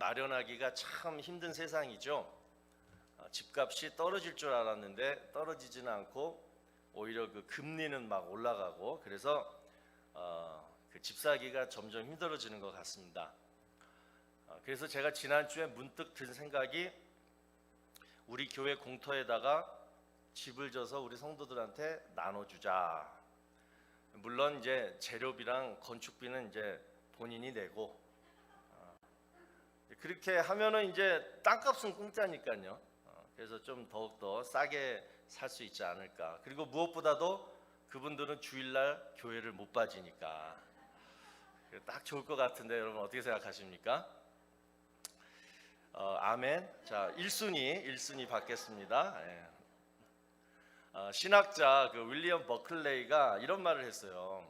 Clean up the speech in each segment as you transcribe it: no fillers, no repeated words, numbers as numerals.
마련하기가 참 힘든 세상이죠. 집값이 떨어질 줄 알았는데 떨어지지는 않고 오히려 그 금리는 막 올라가고, 그래서 그 집 사기가 점점 힘들어지는 것 같습니다. 그래서 제가 지난주에 문득 든 생각이, 우리 교회 공터에다가 집을 져서 우리 성도들한테 나눠주자. 물론 이제 재료비랑 건축비는 이제 본인이 내고, 그렇게 하면은 이제 땅값은 공짜니까요. 그래서 좀 더욱더 싸게 살 수 있지 않을까. 그리고 무엇보다도 그분들은 주일날 교회를 못 빠지니까 딱 좋을 것 같은데, 여러분 어떻게 생각하십니까? 아멘. 자, 1순위 받겠습니다. 신학자 그 윌리엄 버클레이가 이런 말을 했어요.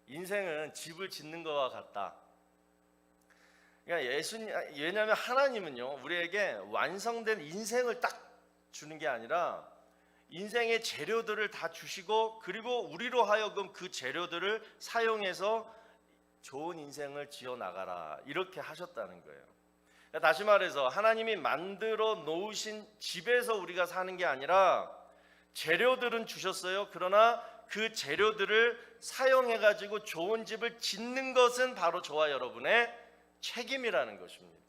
인생은 집을 짓는 것과 같다. 그러니까 왜냐하면 하나님은요, 우리에게 완성된 인생을 딱 주는 게 아니라 인생의 재료들을 다 주시고, 그리고 우리로 하여금 그 재료들을 사용해서 좋은 인생을 지어 나가라, 이렇게 하셨다는 거예요. 그러니까 다시 말해서 하나님이 만들어 놓으신 집에서 우리가 사는 게 아니라, 재료들은 주셨어요. 그러나 그 재료들을 사용해 가지고 좋은 집을 짓는 것은 바로 저와 여러분의 책임이라는 것입니다.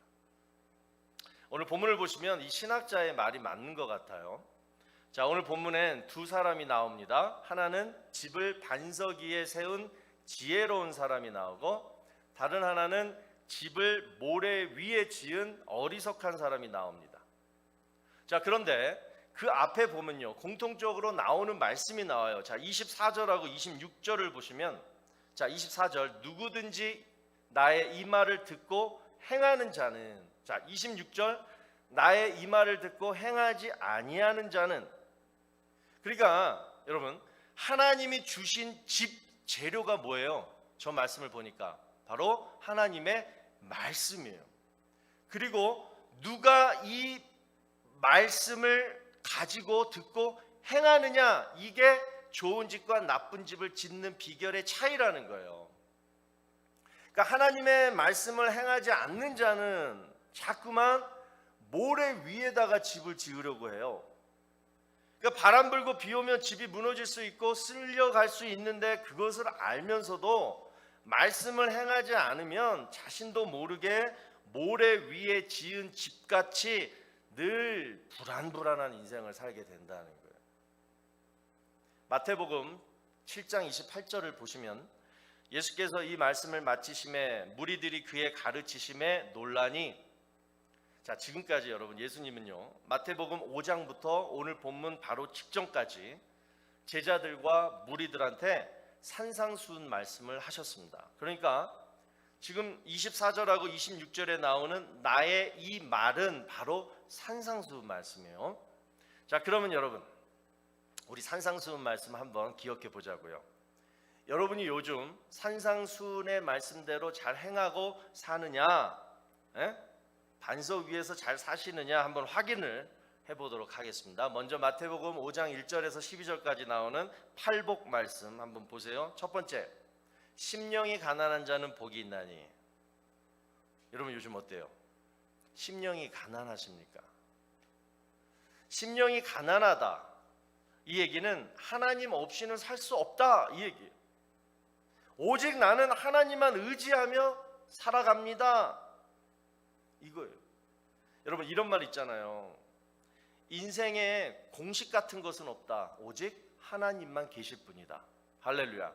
오늘 본문을 보시면 이 신학자의 말이 맞는 것 같아요. 자, 오늘 본문엔 두 사람이 나옵니다. 하나는 집을 반석 위에 세운 지혜로운 사람이 나오고, 다른 하나는 집을 모래 위에 지은 어리석한 사람이 나옵니다. 자, 그런데 그 앞에 보면요, 공통적으로 나오는 말씀이 나와요. 자, 24절하고 26절을 보시면, 자, 24절, 누구든지 나의 이 말을 듣고 행하는 자는, 자, 26절, 나의 이 말을 듣고 행하지 아니하는 자는. 그러니까 여러분, 하나님이 주신 집 재료가 뭐예요? 저 말씀을 보니까 바로 하나님의 말씀이에요. 그리고 누가 이 말씀을 가지고 듣고 행하느냐, 이게 좋은 집과 나쁜 집을 짓는 비결의 차이라는 거예요. 그러니까 하나님의 말씀을 행하지 않는 자는 자꾸만 모래 위에다가 집을 지으려고 해요. 그러니까 바람 불고 비 오면 집이 무너질 수 있고 쓸려갈 수 있는데, 그것을 알면서도 말씀을 행하지 않으면 자신도 모르게 모래 위에 지은 집같이 늘 불안불안한 인생을 살게 된다는 거예요. 마태복음 7장 28절을 보시면, 예수께서 이 말씀을 마치심에 무리들이 그의 가르치심에 놀라니, 자, 지금까지 여러분 예수님은요, 마태복음 5장부터 오늘 본문 바로 직전까지 제자들과 무리들한테 산상수훈 말씀을 하셨습니다. 그러니까 지금 24절하고 26절에 나오는 나의 이 말은 바로 산상수훈 말씀이에요. 자, 그러면 여러분, 우리 산상수훈 말씀 한번 기억해 보자고요. 여러분이 요즘 산상수훈의 말씀대로 잘 행하고 사느냐, 반석 위에서 잘 사시느냐 한번 확인을 해보도록 하겠습니다. 먼저 마태복음 5장 1절에서 12절까지 나오는 팔복 말씀 한번 보세요. 첫 번째, 심령이 가난한 자는 복이 있나니. 여러분 요즘 어때요? 심령이 가난하십니까? 심령이 가난하다, 이 얘기는 하나님 없이는 살 수 없다, 이 얘기예요. 오직 나는 하나님만 의지하며 살아갑니다, 이거예요. 여러분 이런 말 있잖아요. 인생에 공식 같은 것은 없다, 오직 하나님만 계실 뿐이다. 할렐루야.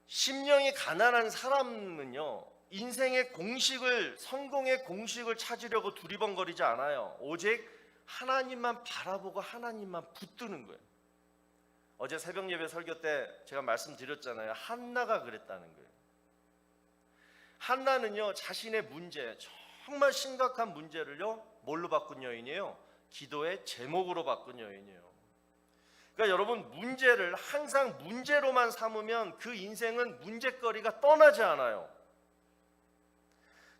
심령이 가난한 사람은요, 인생의 공식을, 성공의 공식을 찾으려고 두리번거리지 않아요. 오직 하나님만 바라보고 하나님만 붙드는 거예요. 어제 새벽 예배 설교 때 제가 말씀드렸잖아요. 한나가 그랬다는 거예요. 한나는요, 자신의 문제, 정말 심각한 문제를요, 뭘로 바꾼 여인이에요? 기도의 제목으로 바꾼 여인이에요. 그러니까 여러분, 문제를 항상 문제로만 삼으면 그 인생은 문제거리가 떠나지 않아요.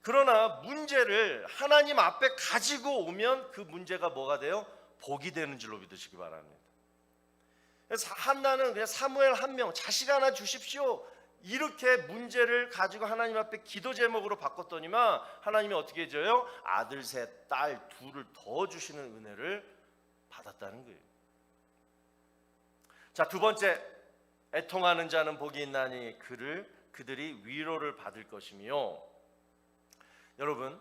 그러나 문제를 하나님 앞에 가지고 오면 그 문제가 뭐가 돼요? 복이 되는 줄로 믿으시기 바랍니다. 그래서 한나는 그냥 사무엘 한 명, 자식 하나 주십시오, 이렇게 문제를 가지고 하나님 앞에 기도 제목으로 바꿨더니만 하나님이 어떻게 해줘요? 아들 셋, 딸 둘을 더 주시는 은혜를 받았다는 거예요. 자, 두 번째, 애통하는 자는 복이 있나니 그들이 위로를 받을 것이며. 여러분,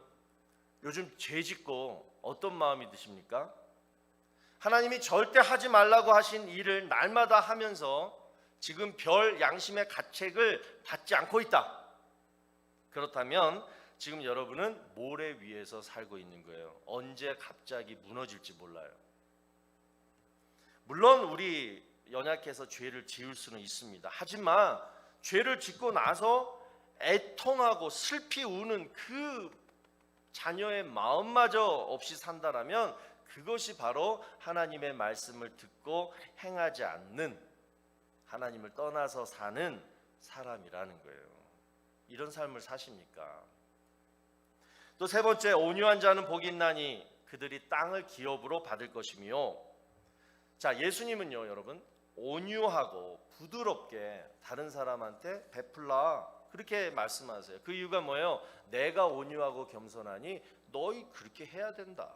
요즘 죄 짓고 어떤 마음이 드십니까? 하나님이 절대 하지 말라고 하신 일을 날마다 하면서 지금 별 양심의 가책을 받지 않고 있다. 그렇다면 지금 여러분은 모래 위에서 살고 있는 거예요. 언제 갑자기 무너질지 몰라요. 물론 우리 연약해서 죄를 지을 수는 있습니다. 하지만 죄를 짓고 나서 애통하고 슬피 우는 그 자녀의 마음마저 없이 산다라면 그것이 바로 하나님의 말씀을 듣고 행하지 않는, 하나님을 떠나서 사는 사람이라는 거예요. 이런 삶을 사십니까? 또 세 번째, 온유한 자는 복이 있나니 그들이 땅을 기업으로 받을 것이며. 자, 예수님은요, 여러분, 온유하고 부드럽게 다른 사람한테 베풀라, 그렇게 말씀하세요. 그 이유가 뭐예요? 내가 온유하고 겸손하니 너희 그렇게 해야 된다.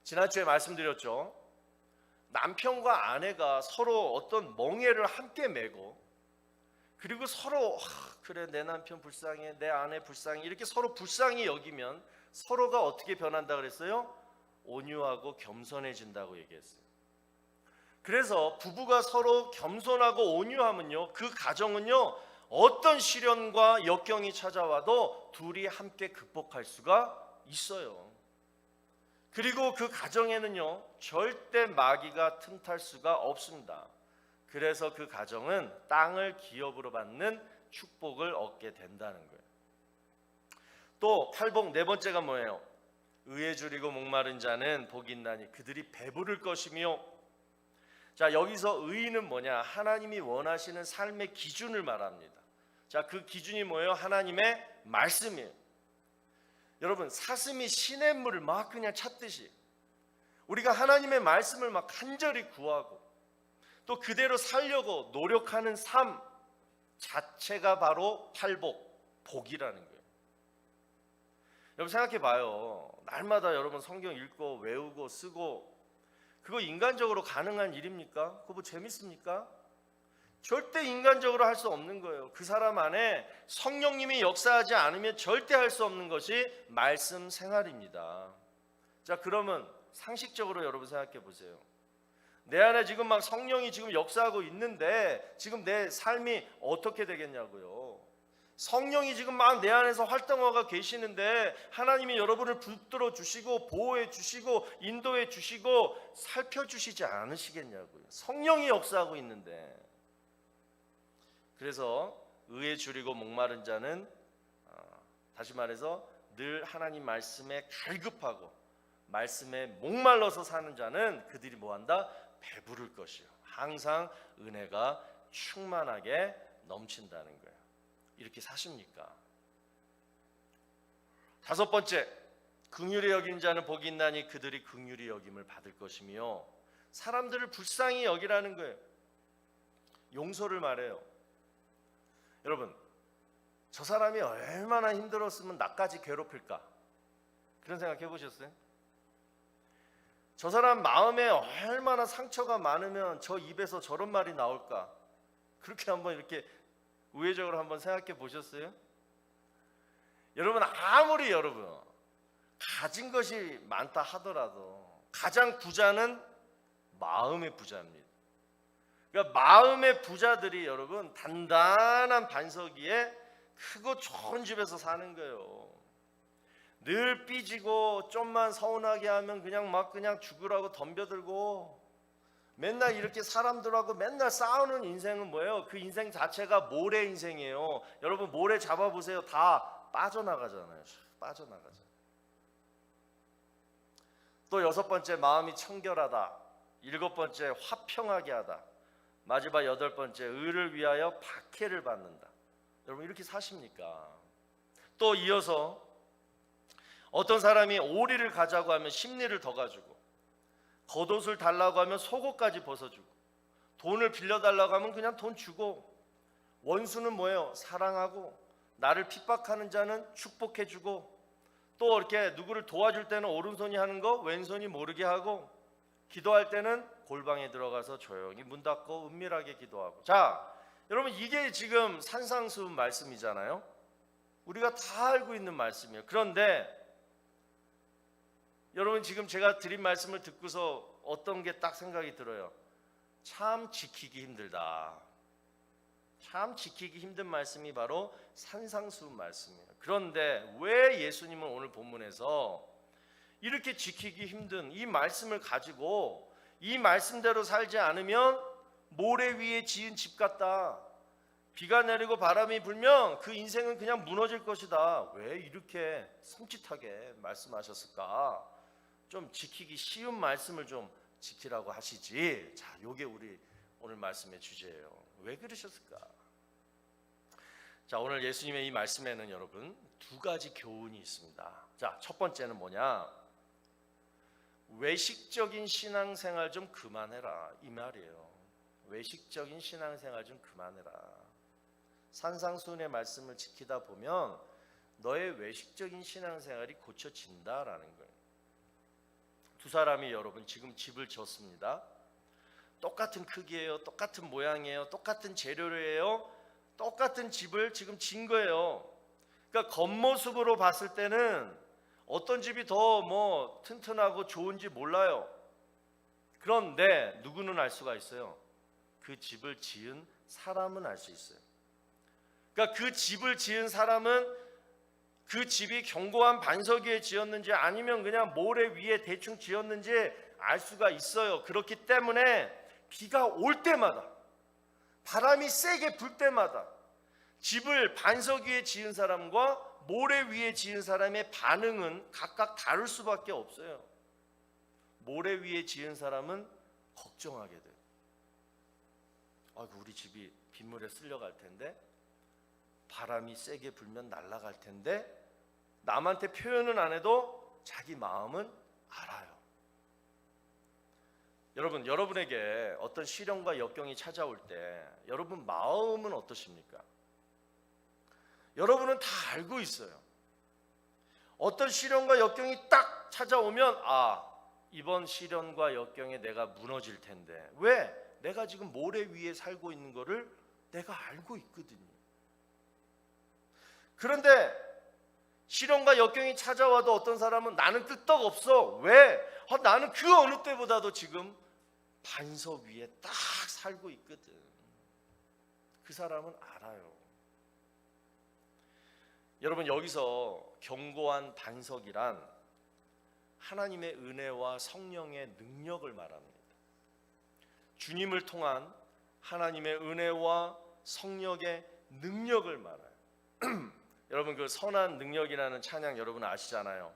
지난주에 말씀드렸죠. 남편과 아내가 서로 어떤 멍에를 함께 메고, 그리고 서로 그래 내 남편 불쌍해, 내 아내 불쌍해, 이렇게 서로 불쌍히 여기면 서로가 어떻게 변한다 그랬어요? 온유하고 겸손해진다고 얘기했어요. 그래서 부부가 서로 겸손하고 온유하면요, 그 가정은요, 어떤 시련과 역경이 찾아와도 둘이 함께 극복할 수가 있어요. 그리고 그 가정에는요, 절대 마귀가 틈탈 수가 없습니다. 그래서 그 가정은 땅을 기업으로 받는 축복을 얻게 된다는 거예요. 또 팔복 네 번째가 뭐예요? 의에 줄이고 목마른 자는 복이 있나니 그들이 배부를 것이며. 자, 여기서 의는 뭐냐? 하나님이 원하시는 삶의 기준을 말합니다. 자, 그 기준이 뭐예요? 하나님의 말씀이에요. 여러분, 사슴이 시냇물을 막 그냥 찾듯이 우리가 하나님의 말씀을 막 간절히 구하고 또 그대로 살려고 노력하는 삶 자체가 바로 팔복, 복이라는 거예요. 여러분 생각해 봐요. 날마다 여러분 성경 읽고 외우고 쓰고, 그거 인간적으로 가능한 일입니까? 그거 뭐 재밌습니까? 절대 인간적으로 할 수 없는 거예요. 그 사람 안에 성령님이 역사하지 않으면 절대 할 수 없는 것이 말씀 생활입니다. 자, 그러면 상식적으로 여러분 생각해 보세요. 내 안에 지금 막 성령이 지금 역사하고 있는데 지금 내 삶이 어떻게 되겠냐고요. 성령이 지금 막 내 안에서 활동하고 계시는데 하나님이 여러분을 붙들어 주시고 보호해 주시고 인도해 주시고 살펴주시지 않으시겠냐고요. 성령이 역사하고 있는데. 그래서 의에 줄이고 목마른 자는 다시 말해서 늘 하나님 말씀에 갈급하고 말씀에 목말라서 사는 자는 그들이 뭐한다? 배부를 것이요. 항상 은혜가 충만하게 넘친다는 거예요. 이렇게 사십니까? 다섯 번째, 긍휼히 여긴 자는 복이 있나니 그들이 긍휼히 여김을 받을 것이며. 사람들을 불쌍히 여기라는 거예요. 용서를 말해요. 여러분, 저 사람이 얼마나 힘들었으면 나까지 괴롭힐까? 그런 생각 해보셨어요? 저 사람 마음에 얼마나 상처가 많으면 저 입에서 저런 말이 나올까? 그렇게 한번 이렇게 우회적으로 한번 생각해 보셨어요? 여러분, 아무리 여러분 가진 것이 많다 하더라도 가장 부자는 마음의 부자입니다. 그러니까 마음의 부자들이 여러분 단단한 반석 위에 크고 좋은 집에서 사는 거예요. 늘 삐지고 좀만 서운하게 하면 그냥 죽으라고 덤벼들고 맨날 이렇게 사람들하고 맨날 싸우는 인생은 뭐예요? 그 인생 자체가 모래 인생이에요. 여러분 모래 잡아보세요. 다 빠져나가잖아요. 빠져나가죠. 또 여섯 번째, 마음이 청결하다. 일곱 번째, 화평하게 하다. 마지막 여덟 번째, 의를 위하여 박해를 받는다. 여러분 이렇게 사십니까? 또 이어서 어떤 사람이 오리를 가자고 하면 심리를 더 가지고, 겉옷을 달라고 하면 속옷까지 벗어주고, 돈을 빌려달라고 하면 그냥 돈 주고, 원수는 뭐예요? 사랑하고, 나를 핍박하는 자는 축복해주고, 또 이렇게 누구를 도와줄 때는 오른손이 하는 거 왼손이 모르게 하고, 기도할 때는 골방에 들어가서 조용히 문 닫고 은밀하게 기도하고. 자, 여러분, 이게 지금 산상수훈 말씀이잖아요. 우리가 다 알고 있는 말씀이에요. 그런데 여러분, 지금 제가 드린 말씀을 듣고서 어떤 게 딱 생각이 들어요. 참 지키기 힘들다. 참 지키기 힘든 말씀이 바로 산상수훈 말씀이에요. 그런데 왜 예수님은 오늘 본문에서 이렇게 지키기 힘든 이 말씀을 가지고 이 말씀대로 살지 않으면 모래 위에 지은 집 같다, 비가 내리고 바람이 불면 그 인생은 그냥 무너질 것이다, 왜 이렇게 섬찟하게 말씀하셨을까? 좀 지키기 쉬운 말씀을 좀 지키라고 하시지. 자, 요게 우리 오늘 말씀의 주제예요. 왜 그러셨을까? 자, 오늘 예수님의 이 말씀에는 여러분 두 가지 교훈이 있습니다. 자, 첫 번째는 뭐냐? 외식적인 신앙생활 좀 그만해라, 이 말이에요. 외식적인 신앙생활 좀 그만해라. 산상수훈의 말씀을 지키다 보면 너의 외식적인 신앙생활이 고쳐진다라는 거예요. 두 사람이 여러분 지금 집을 지었습니다. 똑같은 크기예요, 똑같은 모양이에요, 똑같은 재료예요, 똑같은 집을 지금 진 거예요. 그러니까 겉모습으로 봤을 때는 어떤 집이 더 튼튼하고 좋은지 몰라요. 그런데 누구는 알 수가 있어요? 그 집을 지은 사람은 알 수 있어요. 그러니까 그 집을 지은 사람은 그 집이 견고한 반석 위에 지었는지 아니면 그냥 모래 위에 대충 지었는지 알 수가 있어요. 그렇기 때문에 비가 올 때마다, 바람이 세게 불 때마다 집을 반석 위에 지은 사람과 모래 위에 지은 사람의 반응은 각각 다를 수밖에 없어요. 모래 위에 지은 사람은 걱정하게 돼요. 아이고, 우리 집이 빗물에 쓸려갈 텐데, 바람이 세게 불면 날아갈 텐데, 남한테 표현은 안 해도 자기 마음은 알아요. 여러분, 여러분에게 어떤 시련과 역경이 찾아올 때 여러분 마음은 어떠십니까? 여러분은 다 알고 있어요. 어떤 시련과 역경이 딱 찾아오면 이번 시련과 역경에 내가 무너질 텐데, 왜? 내가 지금 모래 위에 살고 있는 거를 내가 알고 있거든요. 그런데 시련과 역경이 찾아와도 어떤 사람은 나는 끄떡없어. 왜? 나는 그 어느 때보다도 지금 반석 위에 딱 살고 있거든. 그 사람은 알아요. 여러분, 여기서 견고한 반석이란 하나님의 은혜와 성령의 능력을 말합니다. 주님을 통한 하나님의 은혜와 성령의 능력을 말해요. 여러분, 그 선한 능력이라는 찬양 여러분 아시잖아요.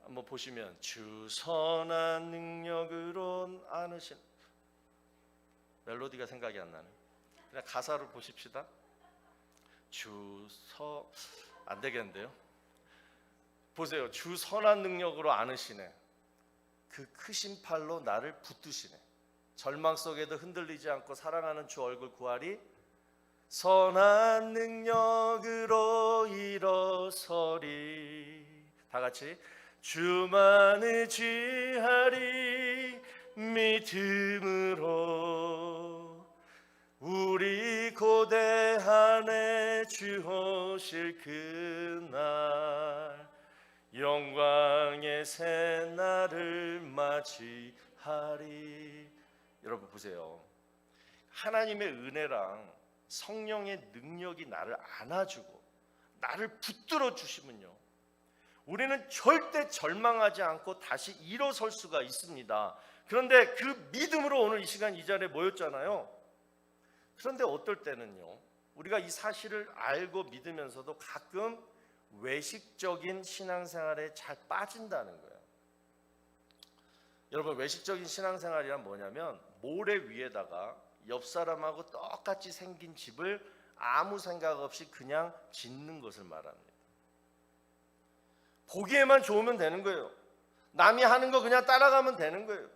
한번 보시면 주 선한 능력으로 안으신, 멜로디가 생각이 안 나네. 그냥 가사를 보십시다. 안 되겠는데요. 보세요. 주 선한 능력으로 안으시네. 그 크신 팔로 나를 붙드시네. 절망 속에도 흔들리지 않고 사랑하는 주 얼굴 구하리. 선한 능력으로 일어서리. 다 같이. 주만 의지하리 믿음으로 우리 고대한에 주 오실 그날 영광의 새날을 맞이하리. 여러분 보세요. 하나님의 은혜랑 성령의 능력이 나를 안아주고 나를 붙들어 주시면요, 우리는 절대 절망하지 않고 다시 일어설 수가 있습니다. 그런데 그 믿음으로 오늘 이 시간 이 자리에 모였잖아요. 그런데 어떨 때는요, 우리가 이 사실을 알고 믿으면서도 가끔 외식적인 신앙생활에 잘 빠진다는 거예요. 여러분, 외식적인 신앙생활이란 뭐냐면 모래 위에다가 옆 사람하고 똑같이 생긴 집을 아무 생각 없이 그냥 짓는 것을 말합니다. 보기에만 좋으면 되는 거예요. 남이 하는 거 그냥 따라가면 되는 거예요.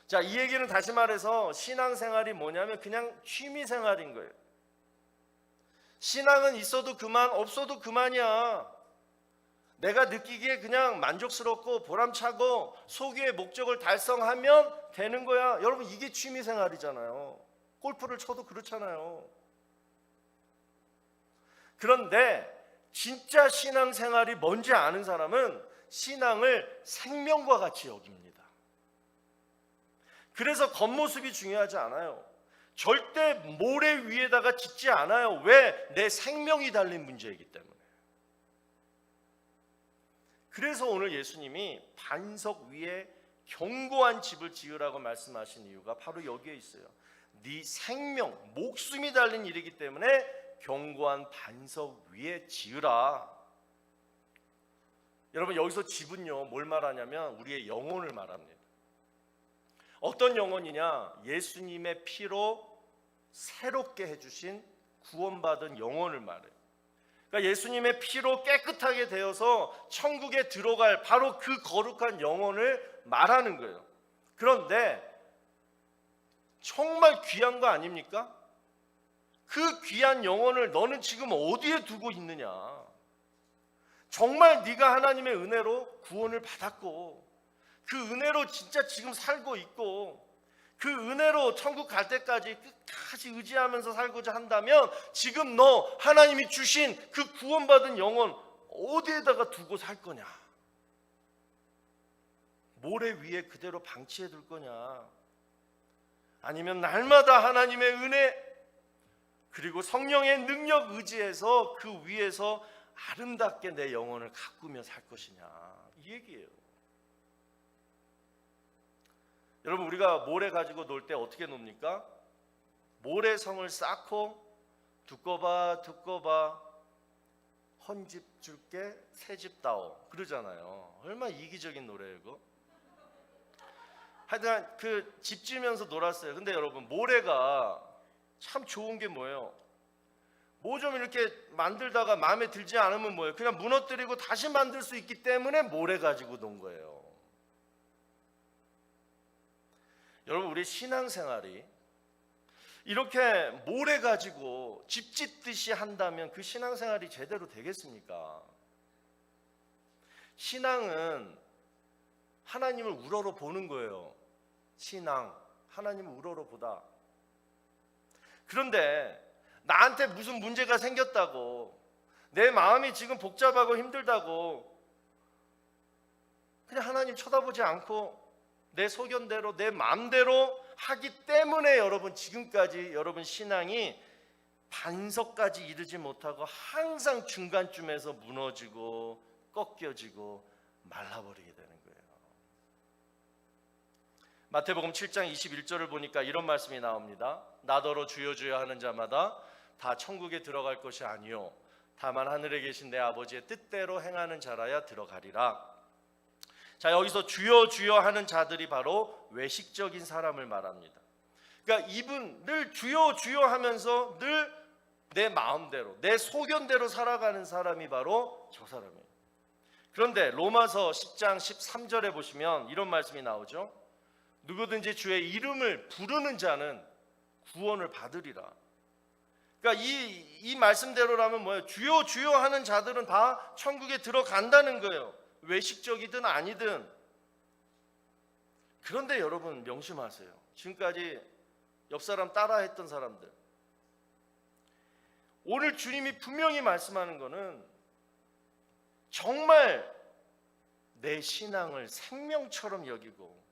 자, 이 얘기는 다시 말해서 신앙생활이 뭐냐면 그냥 취미생활인 거예요. 신앙은 있어도 그만, 없어도 그만이야. 내가 느끼기에 그냥 만족스럽고 보람차고 소기의 목적을 달성하면 되는 거야. 여러분, 이게 취미생활이잖아요. 골프를 쳐도 그렇잖아요. 그런데 진짜 신앙생활이 뭔지 아는 사람은 신앙을 생명과 같이 여깁니다. 그래서 겉모습이 중요하지 않아요. 절대 모래 위에다가 짓지 않아요. 왜? 내 생명이 달린 문제이기 때문에. 그래서 오늘 예수님이 반석 위에 견고한 집을 지으라고 말씀하신 이유가 바로 여기에 있어요. 네 생명, 목숨이 달린 일이기 때문에 견고한 반석 위에 지으라. 여러분, 여기서 집은요, 뭘 말하냐면 우리의 영혼을 말합니다. 어떤 영혼이냐? 예수님의 피로 새롭게 해주신 구원받은 영혼을 말해요. 그러니까 예수님의 피로 깨끗하게 되어서 천국에 들어갈 바로 그 거룩한 영혼을 말하는 거예요. 그런데 정말 귀한 거 아닙니까? 그 귀한 영혼을 너는 지금 어디에 두고 있느냐? 정말 네가 하나님의 은혜로 구원을 받았고 그 은혜로 진짜 지금 살고 있고 그 은혜로 천국 갈 때까지 끝까지 의지하면서 살고자 한다면 지금 너 하나님이 주신 그 구원받은 영혼 어디에다가 두고 살 거냐? 모래 위에 그대로 방치해 둘 거냐? 아니면 날마다 하나님의 은혜 그리고 성령의 능력 의지해서 그 위에서 아름답게 내 영혼을 가꾸며 살 것이냐? 이 얘기예요. 여러분, 우리가 모래 가지고 놀 때 어떻게 놉니까? 모래성을 쌓고 두꺼 봐 헌집 줄게 새집 다오 그러잖아요. 얼마나 이기적인 노래예요 이거. 하여튼 그 집 지으면서 놀았어요. 근데 여러분, 모래가 참 좋은 게 뭐예요? 뭐 좀 이렇게 만들다가 마음에 들지 않으면 뭐예요? 그냥 무너뜨리고 다시 만들 수 있기 때문에 모래 가지고 논 거예요. 여러분, 우리 신앙생활이 이렇게 모래 가지고 집 짓듯이 한다면 그 신앙생활이 제대로 되겠습니까? 신앙은 하나님을 우러러 보는 거예요. 신앙, 하나님을 우러러 보다. 그런데 나한테 무슨 문제가 생겼다고, 내 마음이 지금 복잡하고 힘들다고 그냥 하나님 쳐다보지 않고 내 소견대로 내 마음대로 하기 때문에 여러분, 지금까지 여러분 신앙이 반석까지 이르지 못하고 항상 중간쯤에서 무너지고 꺾여지고 말라버리게 되는 거예요. 마태복음 7장 21절을 보니까 이런 말씀이 나옵니다. 나더러 주여 주여 하는 자마다 다 천국에 들어갈 것이 아니요 다만 하늘에 계신 내 아버지의 뜻대로 행하는 자라야 들어가리라. 자, 여기서 주여 주여 하는 자들이 바로 외식적인 사람을 말합니다. 그러니까 이분 늘 주여 주여 하면서 늘 내 마음대로 내 소견대로 살아가는 사람이 바로 저 사람이에요. 그런데 로마서 10장 13절에 보시면 이런 말씀이 나오죠. 누구든지 주의 이름을 부르는 자는 구원을 받으리라. 그러니까 이 말씀대로라면 뭐예요? 주여 주여 하는 자들은 다 천국에 들어간다는 거예요. 외식적이든 아니든. 그런데 여러분, 명심하세요. 지금까지 옆 사람 따라했던 사람들, 오늘 주님이 분명히 말씀하는 거는 정말 내 신앙을 생명처럼 여기고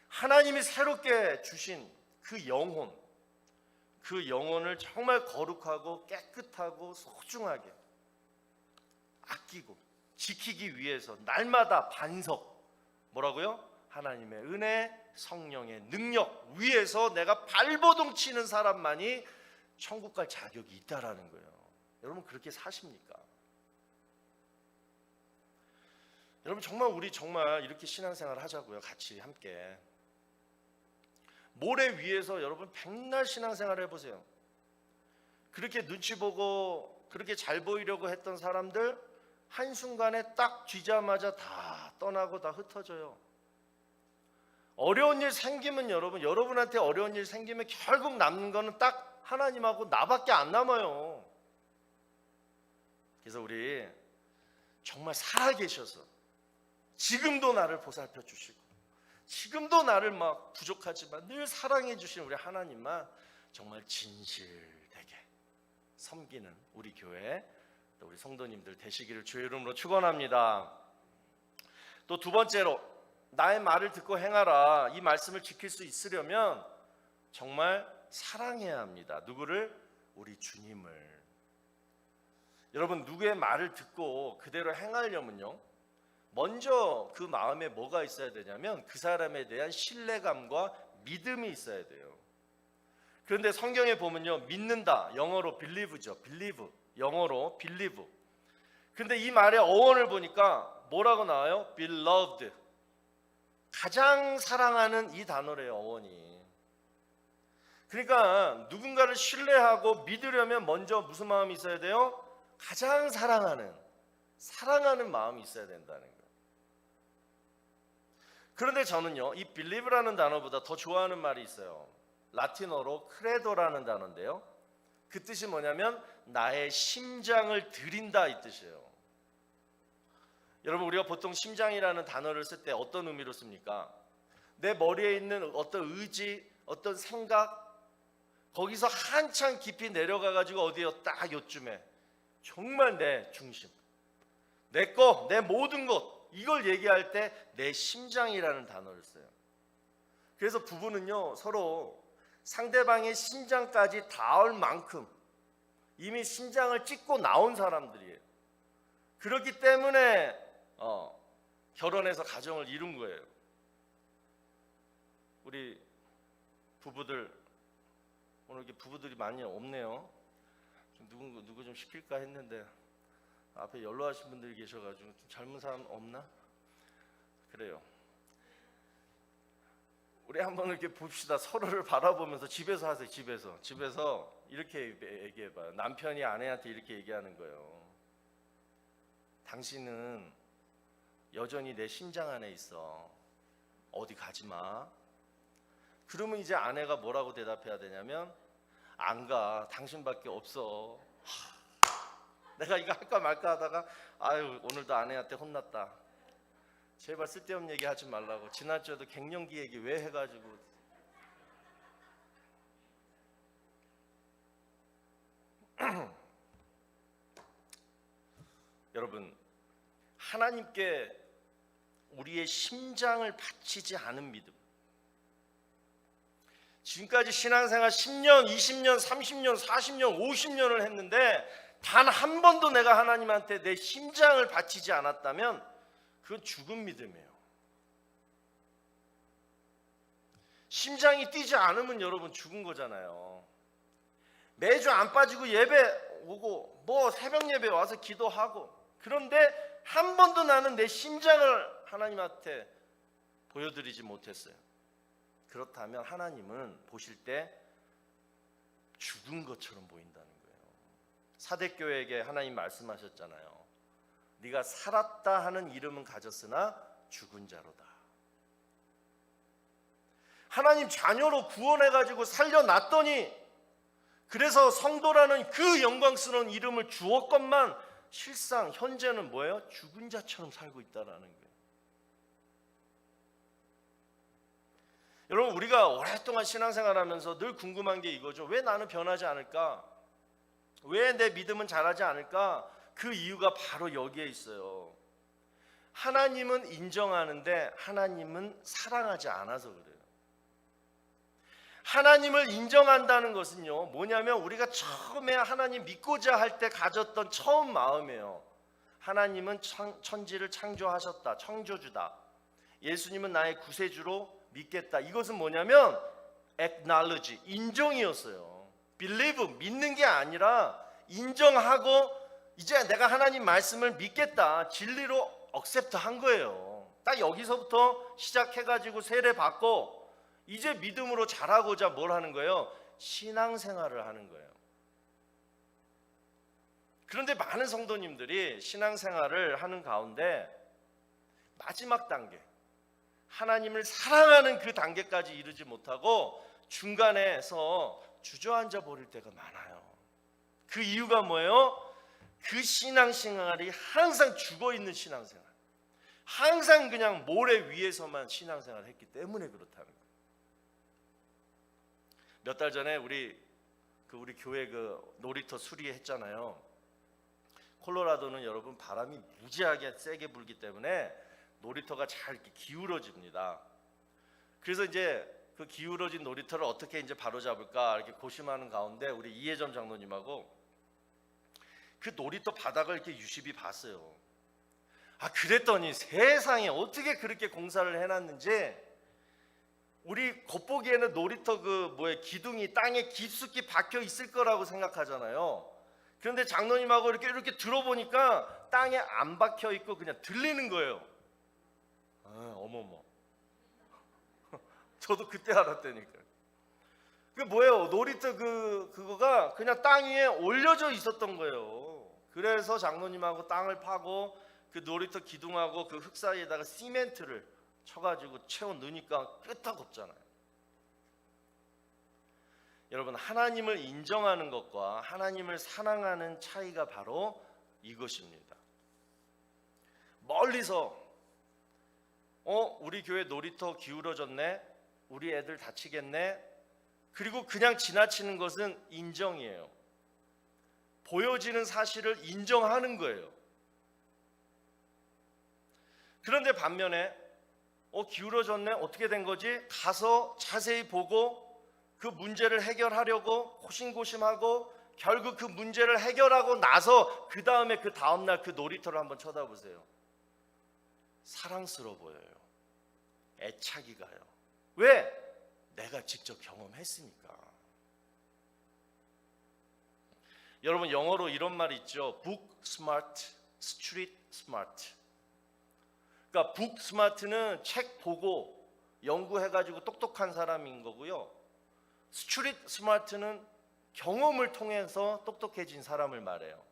하나님이 새롭게 주신 그 영혼을 정말 거룩하고 깨끗하고 소중하게 아끼고 지키기 위해서 날마다 반석, 뭐라고요? 하나님의 은혜, 성령의 능력 위에서 내가 발버둥 치는 사람만이 천국 갈 자격이 있다라는 거예요. 여러분, 그렇게 사십니까? 여러분, 정말 우리 정말 이렇게 신앙생활 하자고요. 같이 함께. 모래 위에서 여러분 백날 신앙생활 해보세요. 그렇게 눈치 보고 그렇게 잘 보이려고 했던 사람들 한순간에 딱 쥐자마자 다 떠나고 다 흩어져요. 어려운 일 생기면 여러분한테 어려운 일 생기면 결국 남는 거는 딱 하나님하고 나밖에 안 남아요. 그래서 우리 정말 살아계셔서 지금도 나를 보살펴 주시고 지금도 나를 막 부족하지만 늘 사랑해 주신 우리 하나님만 정말 진실되게 섬기는 우리 교회 또 우리 성도님들 되시기를 주의 이름으로 축원합니다. 또 두 번째로 나의 말을 듣고 행하라. 이 말씀을 지킬 수 있으려면 정말 사랑해야 합니다. 누구를? 우리 주님을. 여러분, 누구의 말을 듣고 그대로 행하려면요, 먼저 그 마음에 뭐가 있어야 되냐면 그 사람에 대한 신뢰감과 믿음이 있어야 돼요. 그런데 성경에 보면요, 믿는다, 영어로 believe죠. believe, 영어로 believe. 근데 이 말의 어원을 보니까 뭐라고 나와요? beloved, 가장 사랑하는 이 단어래요, 어원이. 그러니까 누군가를 신뢰하고 믿으려면 먼저 무슨 마음이 있어야 돼요? 가장 사랑하는 마음이 있어야 된다는 거예요. 그런데 저는요, 이 believe라는 단어보다 더 좋아하는 말이 있어요. 라틴어로 credo라는 단어인데요, 그 뜻이 뭐냐면 나의 심장을 드린다, 이 뜻이에요. 여러분, 우리가 보통 심장이라는 단어를 쓸 때 어떤 의미로 씁니까? 내 머리에 있는 어떤 의지, 어떤 생각, 거기서 한참 깊이 내려가 가지고 어디요? 딱 요쯤에 정말 내 중심, 내 거, 내 모든 것, 이걸 얘기할 때 내 심장이라는 단어를 써요. 그래서 부부는요, 서로 상대방의 심장까지 닿을 만큼 이미 심장을 찍고 나온 사람들이에요. 그렇기 때문에 결혼해서 가정을 이룬 거예요. 우리 부부들, 오늘 이렇게 부부들이 많이 없네요. 누구 좀 시킬까 했는데 앞에 연로하신 분들이 계셔가지고 좀 젊은 사람 없나? 그래요. 우리 한번 이렇게 봅시다. 서로를 바라보면서 집에서 하세요. 집에서 이렇게 얘기해봐요. 남편이 아내한테 이렇게 얘기하는 거예요. 당신은 여전히 내 심장 안에 있어. 어디 가지 마. 그러면 이제 아내가 뭐라고 대답해야 되냐면, 안 가. 당신밖에 없어. 내가 이거 할까 말까 하다가 아유, 오늘도 아내한테 혼났다. 제발 쓸데없는 얘기 하지 말라고. 지난주에도 갱년기 얘기 왜 해가지고. 여러분, 하나님께 우리의 심장을 바치지 않은 믿음, 지금까지 신앙생활 10년, 20년, 30년, 40년, 50년을 했는데 단 한 번도 내가 하나님한테 내 심장을 바치지 않았다면 그건 죽은 믿음이에요. 심장이 뛰지 않으면 여러분 죽은 거잖아요. 매주 안 빠지고 예배 오고 뭐 새벽 예배 와서 기도하고, 그런데 한 번도 나는 내 심장을 하나님한테 보여드리지 못했어요. 그렇다면 하나님은 보실 때 죽은 것처럼 보인다는 거예요. 사대교회에게 하나님 말씀하셨잖아요. 네가 살았다 하는 이름은 가졌으나 죽은 자로다. 하나님 자녀로 구원해가지고 살려놨더니, 그래서 성도라는 그 영광스러운 이름을 주었건만 실상 현재는 뭐예요? 죽은 자처럼 살고 있다라는 거예요. 여러분, 우리가 오랫동안 신앙생활하면서 늘 궁금한 게 이거죠. 왜 나는 변하지 않을까? 왜 내 믿음은 자라지 않을까? 그 이유가 바로 여기에 있어요. 하나님은 인정하는데 하나님은 사랑하지 않아서 그래요. 하나님을 인정한다는 것은요, 뭐냐면 우리가 처음에 하나님 믿고자 할 때 가졌던 처음 마음이에요. 하나님은 천지를 창조하셨다, 창조주다. 예수님은 나의 구세주로 믿겠다. 이것은 뭐냐면 acknowledge, 인정이었어요. believe, 믿는 게 아니라 인정하고 이제 내가 하나님 말씀을 믿겠다, 진리로 accept 한 거예요. 딱 여기서부터 시작해가지고 세례 받고 이제 믿음으로 자라고자 뭘 하는 거예요? 신앙생활을 하는 거예요. 그런데 많은 성도님들이 신앙생활을 하는 가운데 마지막 단계, 하나님을 사랑하는 그 단계까지 이르지 못하고 중간에서 주저앉아 버릴 때가 많아요. 그 이유가 뭐예요? 그 신앙생활이 항상 죽어있는 신앙생활, 항상 그냥 모래 위에서만 신앙생활을 했기 때문에 그렇다는 거예요. 몇 달 전에 우리 교회 그 놀이터 수리했잖아요. 콜로라도는 여러분 바람이 무지하게 세게 불기 때문에 놀이터가 잘 이렇게 기울어집니다. 그래서 이제 그 기울어진 놀이터를 어떻게 이제 바로잡을까 이렇게 고심하는 가운데 우리 이혜점 장로님하고 그 놀이터 바닥을 이렇게 유심히 봤어요. 그랬더니 세상에 어떻게 그렇게 공사를 해놨는지, 우리 겉보기에는 놀이터 기둥이 땅에 깊숙이 박혀 있을 거라고 생각하잖아요. 그런데 장로님하고 이렇게 들어보니까 땅에 안 박혀 있고 그냥 들리는 거예요. 어머머. 저도 그때 알았다니까요. 그 뭐예요? 놀이터 그거가 그냥 땅 위에 올려져 있었던 거예요. 그래서 장로님하고 땅을 파고 그 놀이터 기둥하고 그 흙 사이에다가 시멘트를 쳐가지고 채워 넣으니까 끄떡없잖아요. 여러분, 하나님을 인정하는 것과 하나님을 사랑하는 차이가 바로 이것입니다. 멀리서 우리 교회 놀이터 기울어졌네, 우리 애들 다치겠네, 그리고 그냥 지나치는 것은 인정이에요. 보여지는 사실을 인정하는 거예요. 그런데 반면에 기울어졌네, 어떻게 된 거지? 가서 자세히 보고 그 문제를 해결하려고 고심고심하고 결국 그 문제를 해결하고 나서 그 다음에 그 다음날 그 놀이터를 한번 쳐다보세요. 사랑스러워 보여요. 애착이 가요. 왜? 내가 직접 경험했으니까. 여러분, 영어로 이런 말이 있죠. Book smart, street smart. 그러니까 book smart는 책 보고 연구해가지고 똑똑한 사람인 거고요. street smart는 경험을 통해서 똑똑해진 사람을 말해요.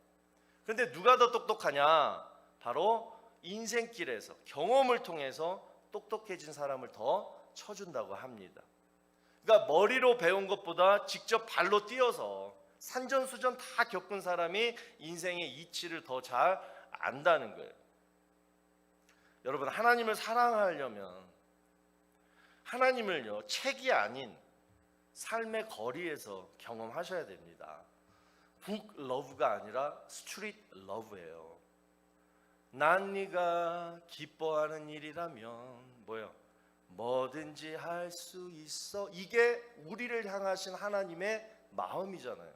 그런데 누가 더 똑똑하냐? 바로 인생길에서 경험을 통해서 똑똑해진 사람을 더 쳐준다고 합니다. 그러니까 머리로 배운 것보다 직접 발로 뛰어서 산전수전 다 겪은 사람이 인생의 이치를 더 잘 안다는 거예요. 여러분, 하나님을 사랑하려면 하나님을요, 책이 아닌 삶의 거리에서 경험하셔야 됩니다. 북 러브가 아니라 스트리트 러브예요. 난 네가 기뻐하는 일이라면 뭐든지 할 수 있어. 이게 우리를 향하신 하나님의 마음이잖아요.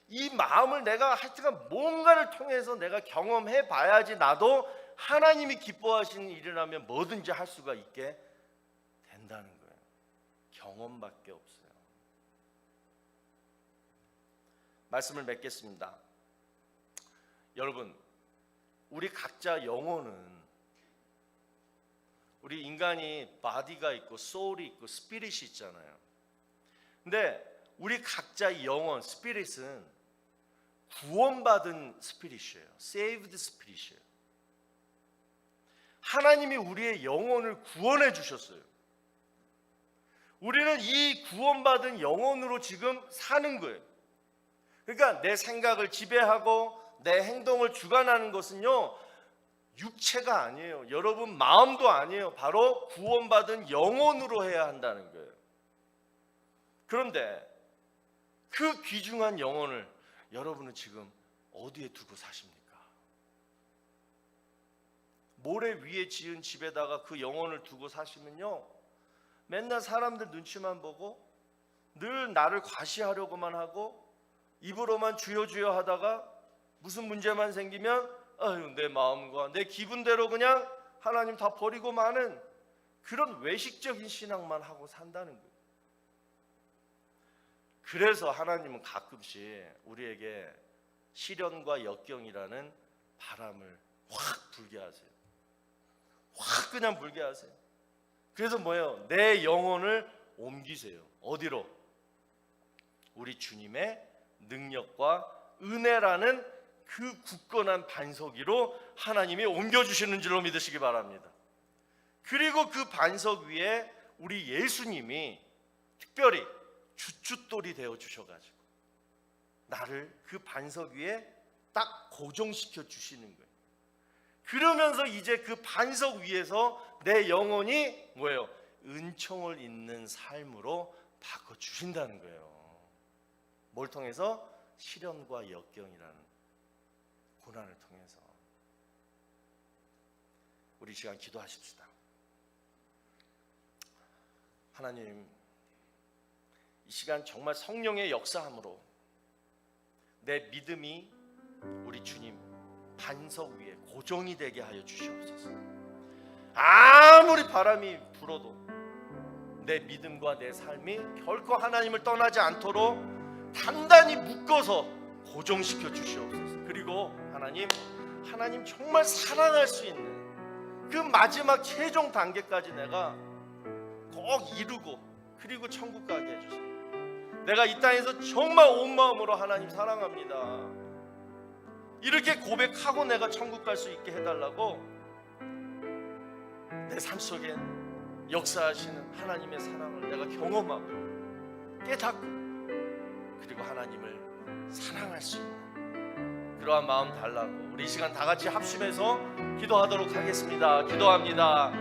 이 마음을 내가 하여튼간 뭔가를 통해서 내가 경험해 봐야지 나도 하나님이 기뻐하시는 일이라면 뭐든지 할 수가 있게 된다는 거예요. 경험밖에 없어요. 말씀을 맺겠습니다. 여러분, 우리 각자 영혼은, 우리 인간이 바디가 있고 소울이 있고 스피릿이 있잖아요. 근데 우리 각자의 영혼, 스피릿은 구원받은 스피릿이에요. saved 스피릿이에요. 하나님이 우리의 영혼을 구원해 주셨어요. 우리는 이 구원받은 영혼으로 지금 사는 거예요. 그러니까 내 생각을 지배하고 내 행동을 주관하는 것은요, 육체가 아니에요. 여러분 마음도 아니에요. 바로 구원받은 영혼으로 해야 한다는 거예요. 그런데 그 귀중한 영혼을 여러분은 지금 어디에 두고 사십니까? 모래 위에 지은 집에다가 그 영혼을 두고 사시면요, 맨날 사람들 눈치만 보고 늘 나를 과시하려고만 하고 입으로만 주여 주여 하다가 무슨 문제만 생기면 내 마음과 내 기분대로 그냥 하나님 다 버리고 마는 그런 외식적인 신앙만 하고 산다는 거예요. 그래서 하나님은 가끔씩 우리에게 시련과 역경이라는 바람을 확 불게 하세요. 확 그냥 불게 하세요. 그래서 내 영혼을 옮기세요. 어디로? 우리 주님의 능력과 은혜라는 그 굳건한 반석 위로 하나님이 옮겨주시는 줄로 믿으시기 바랍니다. 그리고 그 반석 위에 우리 예수님이 특별히 주춧돌이 되어 주셔가지고 나를 그 반석 위에 딱 고정시켜 주시는 거예요. 그러면서 이제 그 반석 위에서 내 영혼이 뭐예요? 은총을 잇는 삶으로 바꿔 주신다는 거예요. 뭘 통해서? 시련과 역경이라는 고난을 통해서. 우리 시간 기도하십시다. 하나님, 이 시간 정말 성령의 역사함으로 내 믿음이 우리 주님 반석 위에 고정이 되게 하여 주시옵소서. 아무리 바람이 불어도 내 믿음과 내 삶이 결코 하나님을 떠나지 않도록 단단히 묶어서 고정시켜 주시옵소서. 그리고 하나님 정말 사랑할 수 있는 그 마지막 최종 단계까지 내가 꼭 이루고 그리고 천국 가게 해주세요. 내가 이 땅에서 정말 온 마음으로 하나님 사랑합니다, 이렇게 고백하고 내가 천국 갈 수 있게 해달라고 내 삶 속에 역사하시는 하나님의 사랑을 내가 경험하고 깨닫고 그리고 하나님을 사랑할 수 있는 그러한 마음 달라고 우리 이 시간 다 같이 합심해서 기도하도록 하겠습니다. 기도합니다.